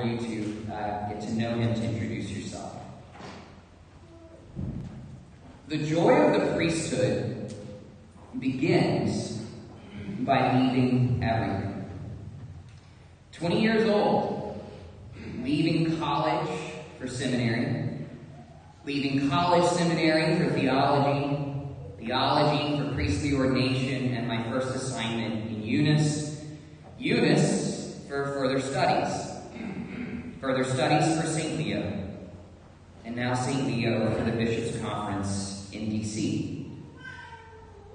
for you to get to know him, to introduce yourself. The joy of the priesthood begins by leaving everything. 20 years old, leaving college for seminary, leaving college seminary for theology, theology for priestly ordination, and my first assignment in Eunice for further studies for St. Leo, and now St. Leo for the Bishops' Conference in D.C.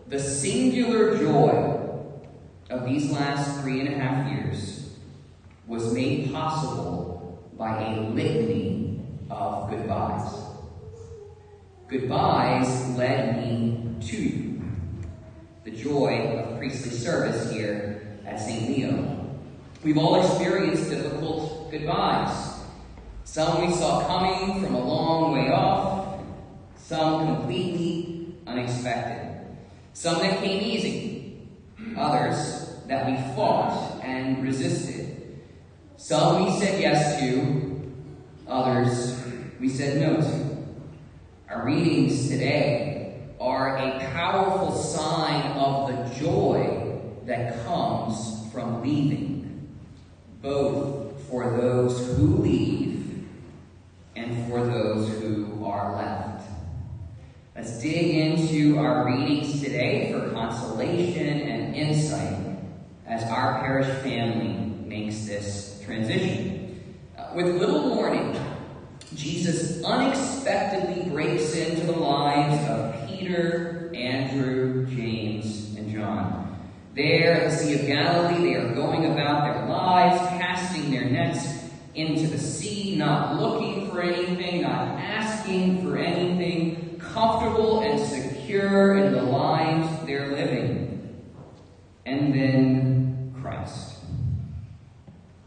The singular joy of these last 3.5 years was made possible by a litany of goodbyes. Goodbyes led me to you. The joy of priestly service here at St. Leo. We've all experienced difficult goodbyes. Some we saw coming from a long way off, some completely unexpected. Some that came easy, others that we fought and resisted. Some we said yes to, others we said no to. Our readings today are a powerful sign of the joy that comes from leaving, both for those who leave and for those who are left. Let's dig into our readings today for consolation and insight as our parish family makes this transition. With little warning, Jesus unexpectedly breaks into the lives of Peter, Andrew, James, and John. There at the Sea of Galilee, they are going about their lives, casting their nets into the sea, not looking for anything, not asking for anything, comfortable and secure in the lives they're living. And then Christ.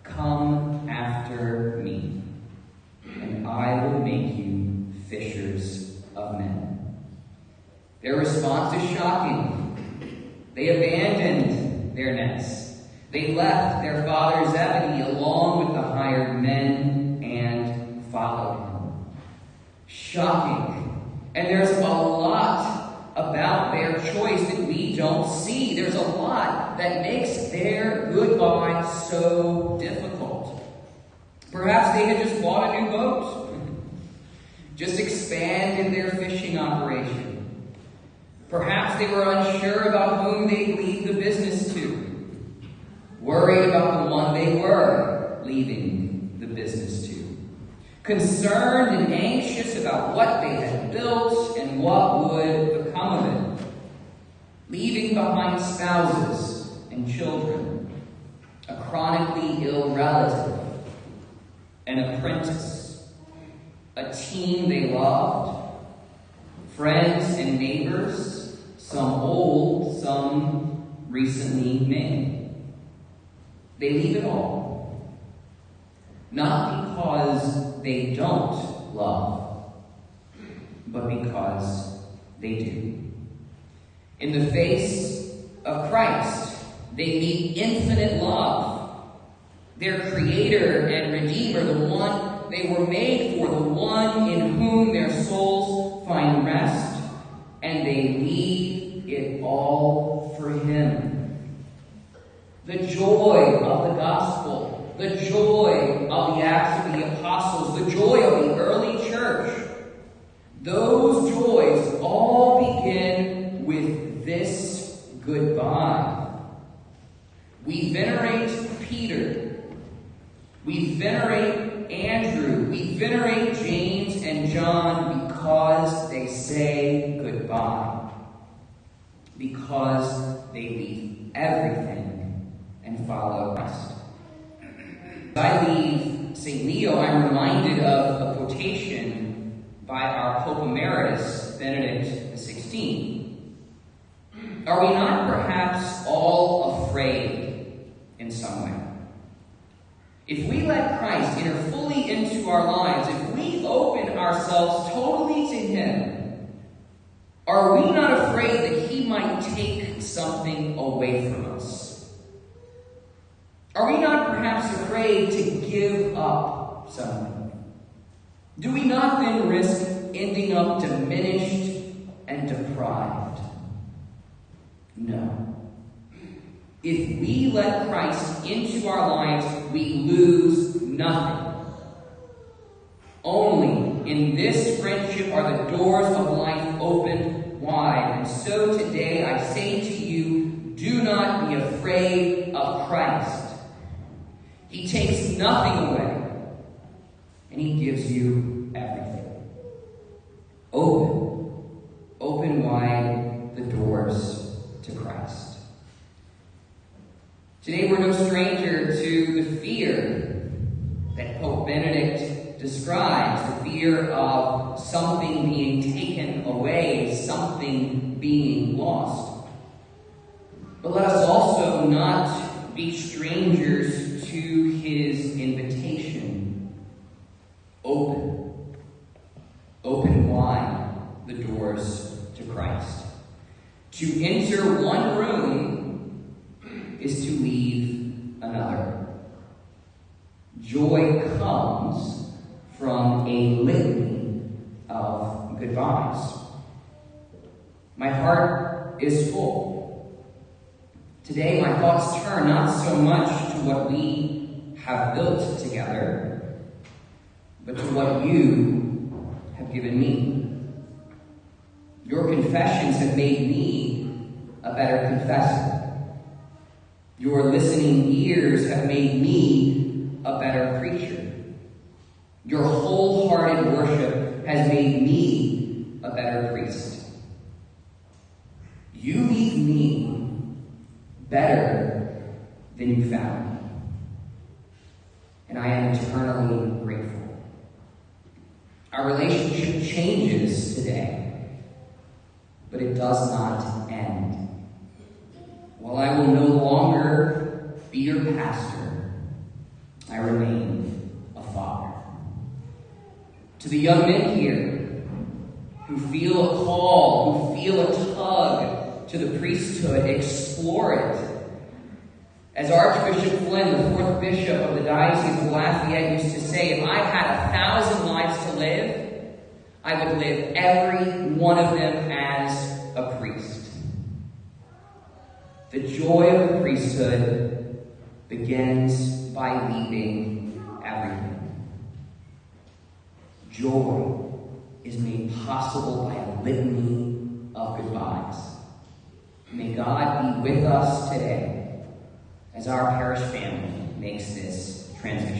Come after me, and I will make you fishers of men. Their response is shocking. They abandoned their nets. They left their father Zebedee along with the hired men and followed him. Shocking. And there's a lot about their choice that we don't see. There's a lot that makes their goodbye so difficult. Perhaps they had just bought a new boat, just expanded their fishing operation. Perhaps they were unsure about whom they'd leave the business to, worried about the one they were leaving the business to, concerned and anxious about what they had built and what would become of it, leaving behind spouses and children, a chronically ill relative, an apprentice, a team they loved, friends and neighbors, some old, some recently made. They leave it all, not because they don't love, but because they do. In the face of Christ, they meet infinite love, their Creator and Redeemer, the one they were made for, the one in whom their souls find rest, and they leave it all for Him. The joy of the gospel, the joy of the Acts of the Apostles, the joy of the early church, those joys all begin with this goodbye. We venerate Peter, we venerate Andrew, we venerate James and John because they say goodbye, because they leave everything and follow Christ. As I leave St. Leo, I'm reminded of a quotation by our Pope Emeritus, Benedict XVI. Are we not perhaps all afraid in some way? If we let Christ enter fully into our lives, if we open ourselves totally to Him, are we not afraid that He might take something away from us? Are we not perhaps afraid to give up up suddenly? Do we not then risk ending up diminished and deprived? No. If we let Christ into our lives, we lose nothing. Only in this friendship are the doors of life opened wide. And so today I say to you, do not be afraid of Christ. He takes nothing away, and he gives you everything. Open wide the doors to Christ. Today we're no stranger to the fear that Pope Benedict describes, the fear of something being taken away, something being lost. But let us also not be strangers to his invitation. Open wide the doors to Christ. To enter one room is to leave another. Joy comes from a litany of goodbyes. My heart is full. Today my thoughts turn not so much to what we have built together, but to what you have given me. Your confessions have made me a better confessor. Your listening ears have made me a better preacher. Your wholehearted worship has made me a better priest. You leave me better than you found me. And I am eternally grateful. Our relationship changes today, but it does not end. While I will no longer be your pastor, I remain a father. To the young men here who feel a call, who feel a tug to the priesthood, explore it. As Archbishop Flynn, the fourth bishop of the Diocese of Lafayette, used to say, if I had 1,000 lives to live, I would live every one of them as a priest. The joy of the priesthood begins by leaving everything. Joy is made possible by a litany of goodbyes. May God be with us today as our parish family makes this transition.